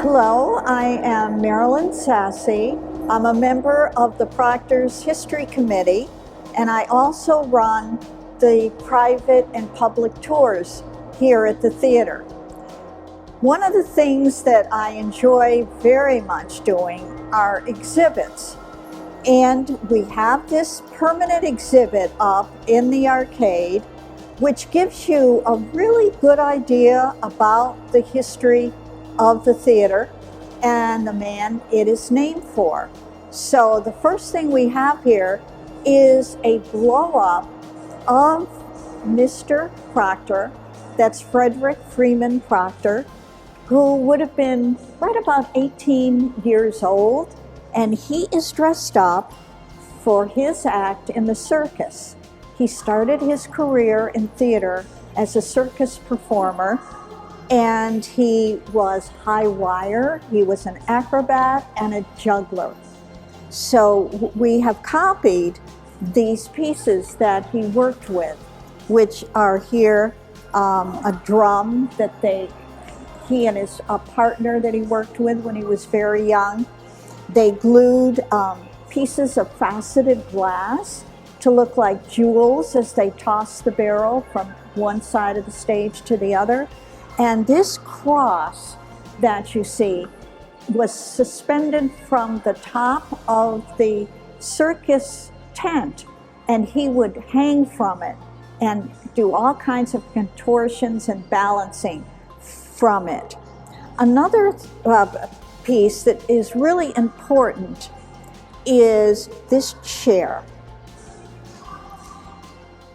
Hello, I am Marilyn Sassi. I'm a member of the Proctors History Committee, and I also run the private and public tours here at the theater. One of the things that I enjoy very much doing are exhibits. And we have this permanent exhibit up in the arcade, which gives you a really good idea about the history of the theater and the man it is named for. So the first thing we have here is a blow-up of Mr. Proctor, that's Frederick Freeman Proctor, who would have been right about 18 years old, and he is dressed up for his act in the circus. He started his career in theater as a circus performer, and he was high wire, he was an acrobat and a juggler. So we have copied these pieces that he worked with, which are here, a drum that he and his partner that he worked with when he was very young. They glued pieces of faceted glass to look like jewels as they tossed the barrel from one side of the stage to the other. And this cross that you see was suspended from the top of the circus tent, and he would hang from it and do all kinds of contortions and balancing from it. Another piece that is really important is this chair,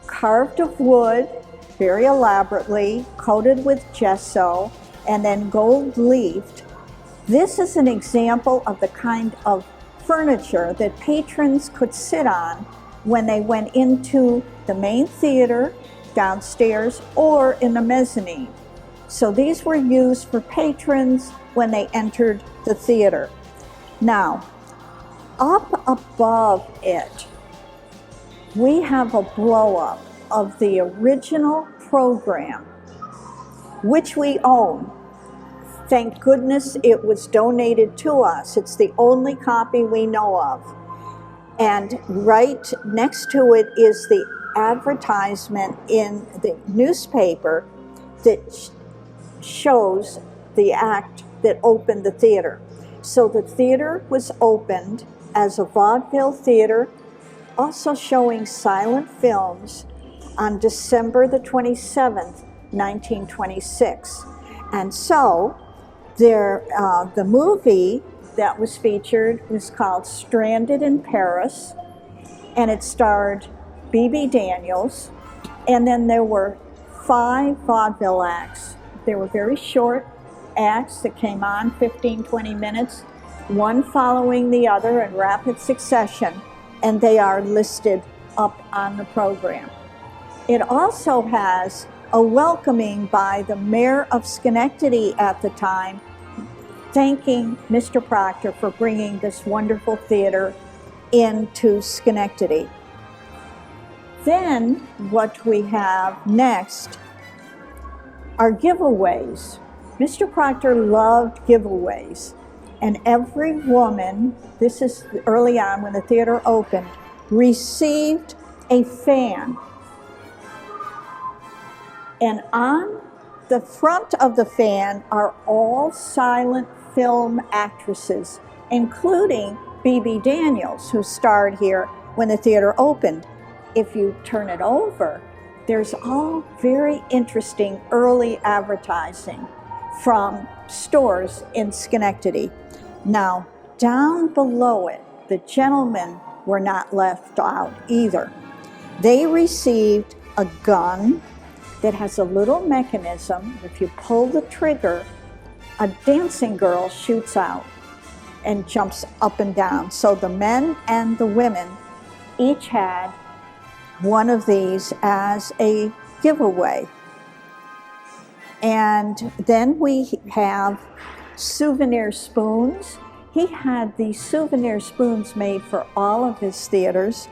carved of wood, very elaborately, coated with gesso, and then gold leafed. This is an example of the kind of furniture that patrons could sit on when they went into the main theater downstairs or in the mezzanine. So these were used for patrons when they entered the theater. Now, up above it, we have a blow-up of the original program, which we own. Thank goodness it was donated to us. It's the only copy we know of. And right next to it is the advertisement in the newspaper that shows the act that opened the theater. So the theater was opened as a vaudeville theater, also showing silent films, on December the 27th, 1926. And so the movie that was featured was called Stranded in Paris, and it starred B.B. Daniels, and then there were 5 vaudeville acts. They were very short acts that came on 15, 20 minutes, one following the other in rapid succession, and they are listed up on the program. It also has a welcoming by the mayor of Schenectady at the time, thanking Mr. Proctor for bringing this wonderful theater into Schenectady. Then what we have next are giveaways. Mr. Proctor loved giveaways, and every woman, this is early on when the theater opened, received a fan. And on the front of the fan are all silent film actresses, including B.B. Daniels, who starred here when the theater opened. If you turn it over, there's all very interesting early advertising from stores in Schenectady. Now, down below it, the gentlemen were not left out either. They received a gun that has a little mechanism. If you pull the trigger, a dancing girl shoots out and jumps up and down. So the men and the women each had one of these as a giveaway. And then we have souvenir spoons. He had these souvenir spoons made for all of his theaters,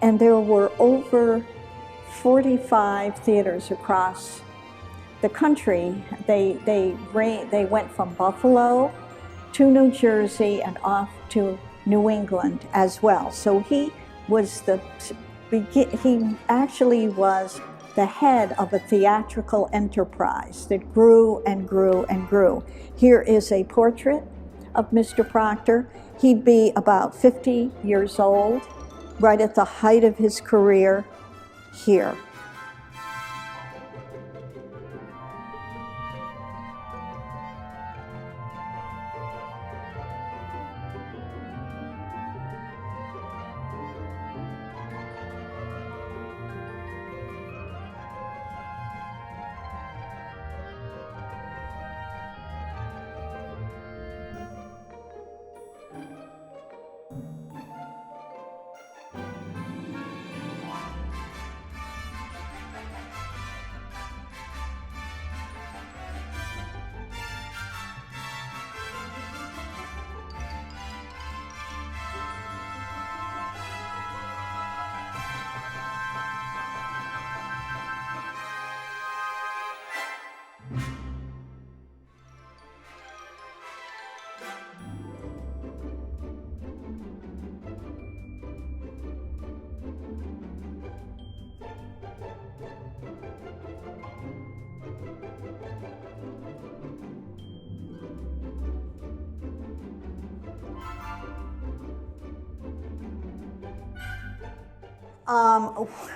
and there were over 45 theaters across the country. They went from Buffalo to New Jersey and off to New England as well. So he actually was the head of a theatrical enterprise that grew and grew and grew. Here is a portrait of Mr. Proctor. He'd be about 50 years old, right at the height of his career here.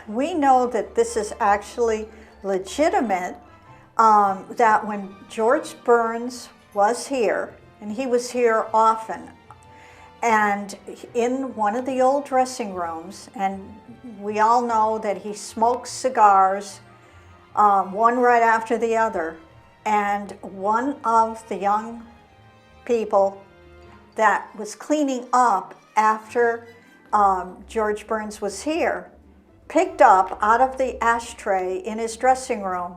We know that this is actually legitimate, that when George Burns was here, and he was here often, and in one of the old dressing rooms, and we all know that he smoked cigars, one right after the other, and one of the young people that was cleaning up after George Burns was here picked up out of the ashtray in his dressing room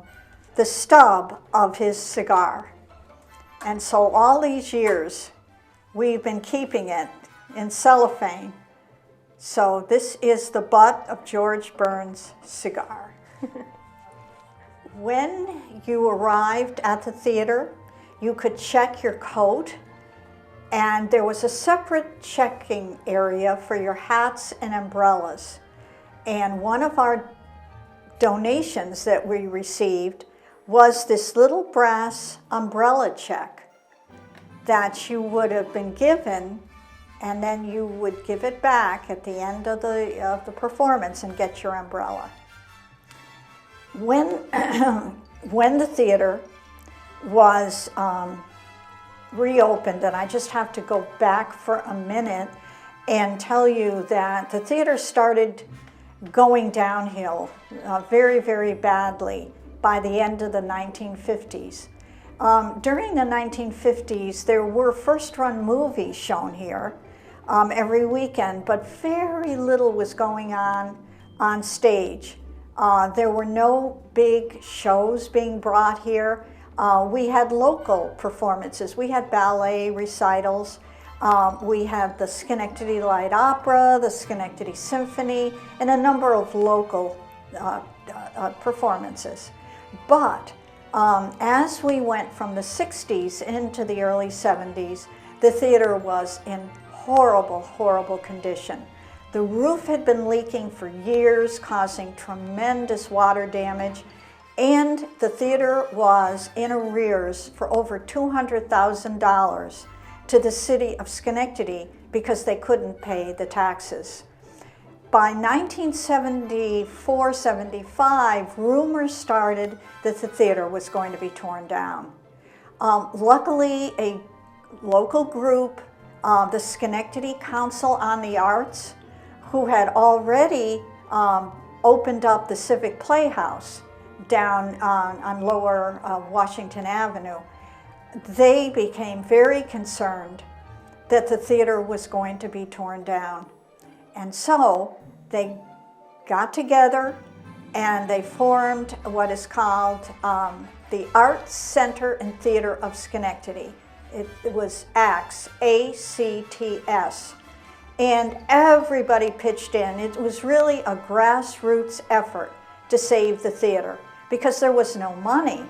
the stub of his cigar. And so all these years we've been keeping it in cellophane. So this is the butt of George Burns' cigar. When you arrived at the theater, you could check your coat, and there was a separate checking area for your hats and umbrellas. And one of our donations that we received was this little brass umbrella check that you would have been given, and then you would give it back at the end of the performance and get your umbrella. When, when the theater was reopened, and I just have to go back for a minute and tell you that the theater started going downhill very, very badly by the end of the 1950s. During the 1950s, there were first-run movies shown here every weekend, but very little was going on stage. There were no big shows being brought here. We had local performances. We had ballet recitals. We had the Schenectady Light Opera, the Schenectady Symphony, and a number of local performances. But as we went from the 60s into the early 70s, the theater was in horrible, horrible condition. The roof had been leaking for years, causing tremendous water damage, and the theater was in arrears for over $200,000 to the city of Schenectady because they couldn't pay the taxes. By 1974-75, rumors started that the theater was going to be torn down. Luckily, a local group, the Schenectady Council on the Arts, who had already opened up the Civic Playhouse down on Lower Washington Avenue, they became very concerned that the theater was going to be torn down. And so they got together and they formed what is called the Arts Center and Theater of Schenectady. It was ACTS, A-C-T-S. And everybody pitched in. It was really a grassroots effort to save the theater because there was no money.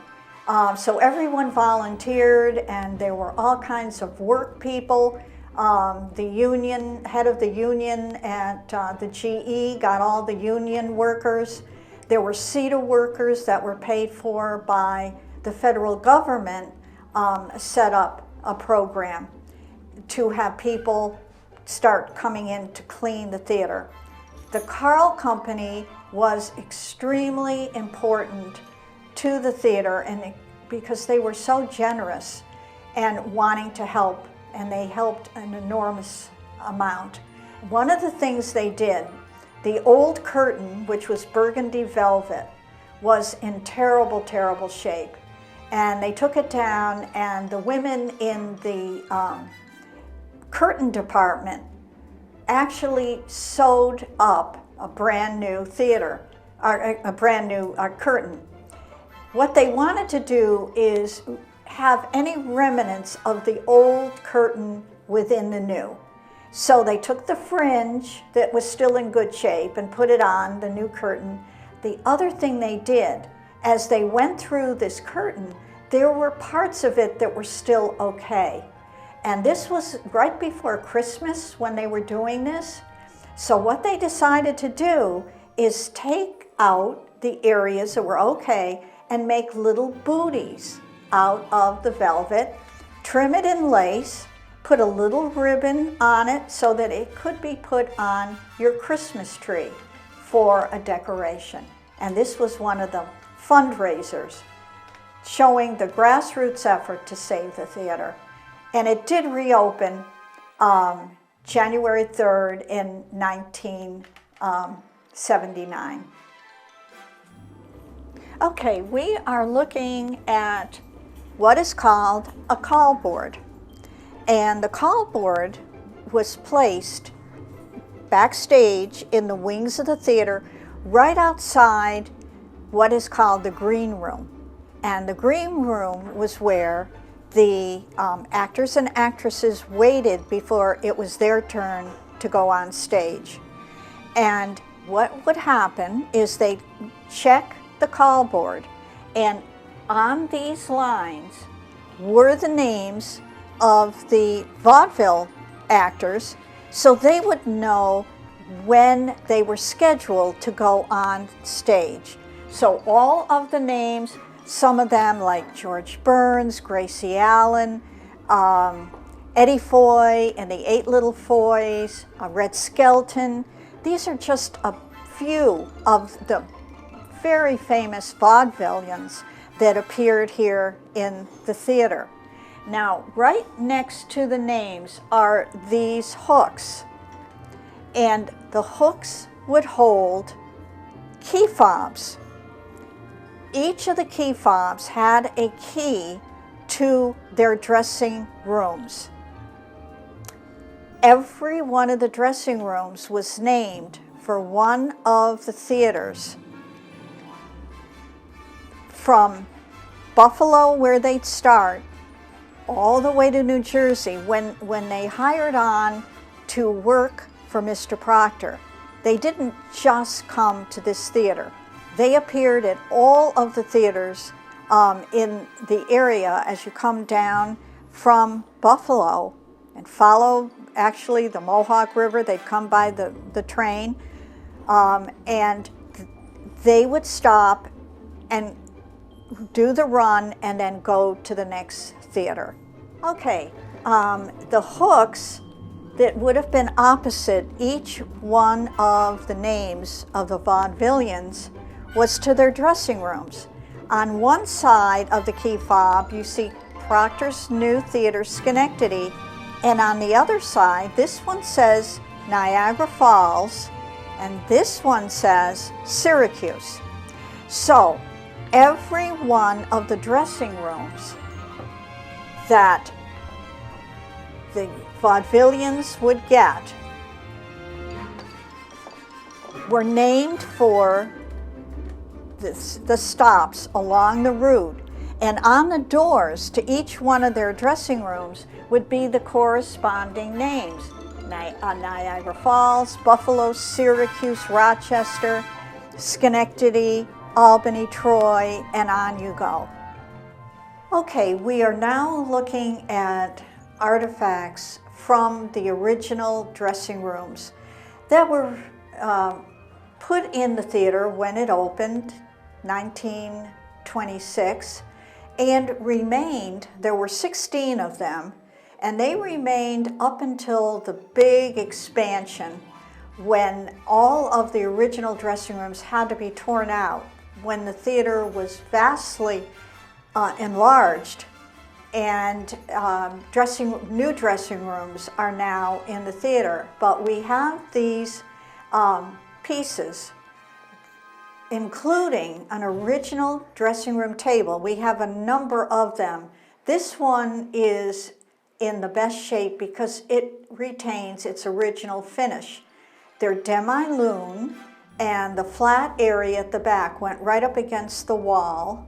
So everyone volunteered, and there were all kinds of work people. The union, head of the union at the GE got all the union workers. There were CETA workers that were paid for by the federal government, set up a program to have people start coming in to clean the theater. The Carl Company was extremely important to the theater, and because they were so generous and wanting to help, and they helped an enormous amount. One of the things they did, the old curtain, which was burgundy velvet, was in terrible, terrible shape. And they took it down, and the women in the curtain department actually sewed up a brand new theater, a brand new curtain. What they wanted to do is have any remnants of the old curtain within the new. So they took the fringe that was still in good shape and put it on the new curtain. The other thing they did, as they went through this curtain, there were parts of it that were still okay. And this was right before Christmas when they were doing this. So what they decided to do is take out the areas that were okay and make little booties out of the velvet, trim it in lace, put a little ribbon on it so that it could be put on your Christmas tree for a decoration. And this was one of the fundraisers showing the grassroots effort to save the theater. And it did reopen January 3rd in 1979. Okay, we are looking at what is called a call board. And the call board was placed backstage in the wings of the theater, right outside what is called the green room. And the green room was where the actors and actresses waited before it was their turn to go on stage. And what would happen is they'd check the call board, and on these lines were the names of the vaudeville actors, so they would know when they were scheduled to go on stage. So all of the names, some of them like George Burns, Gracie Allen, Eddie Foy and the Eight Little Foys, Red Skelton. These are just a few of the very famous vaudevillians that appeared here in the theater. Now, right next to the names are these hooks, and the hooks would hold key fobs. Each of the key fobs had a key to their dressing rooms. Every one of the dressing rooms was named for one of the theaters, from Buffalo, where they'd start, all the way to New Jersey. When they hired on to work for Mr. Proctor, they didn't just come to this theater. They appeared at all of the theaters in the area as you come down from Buffalo and follow actually the Mohawk River. They'd come by the train, and they would stop and do the run and then go to the next theater. Okay, the hooks that would have been opposite each one of the names of the vaudevillians was to their dressing rooms. On one side of the key fob, you see Proctor's New Theater, Schenectady, and on the other side, this one says Niagara Falls, and this one says Syracuse. So, every one of the dressing rooms that the vaudevillians would get were named for the stops along the route, and on the doors to each one of their dressing rooms would be the corresponding names: Niagara Falls, Buffalo, Syracuse, Rochester, Schenectady, Albany, Troy, and on you go. Okay, we are now looking at artifacts from the original dressing rooms that were put in the theater when it opened, 1926, and remained. There were 16 of them, and they remained up until the big expansion when all of the original dressing rooms had to be torn out, when the theater was vastly enlarged, and new dressing rooms are now in the theater. But we have these pieces, including an original dressing room table. We have a number of them. This one is in the best shape because it retains its original finish. They're demi-lune, and the flat area at the back went right up against the wall,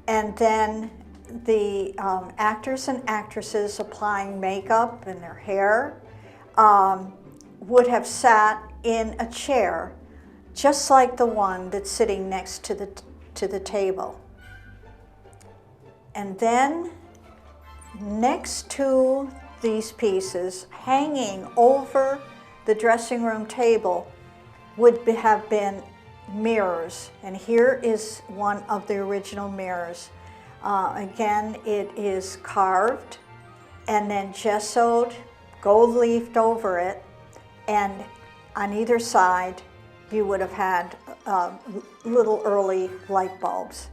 and then the actors and actresses applying makeup in their hair would have sat in a chair just like the one that's sitting next to the table. And then next to these pieces, hanging over the dressing room table, would have been mirrors. And here is one of the original mirrors. Again, it is carved and then gessoed, gold leafed over it, and on either side you would have had little early light bulbs.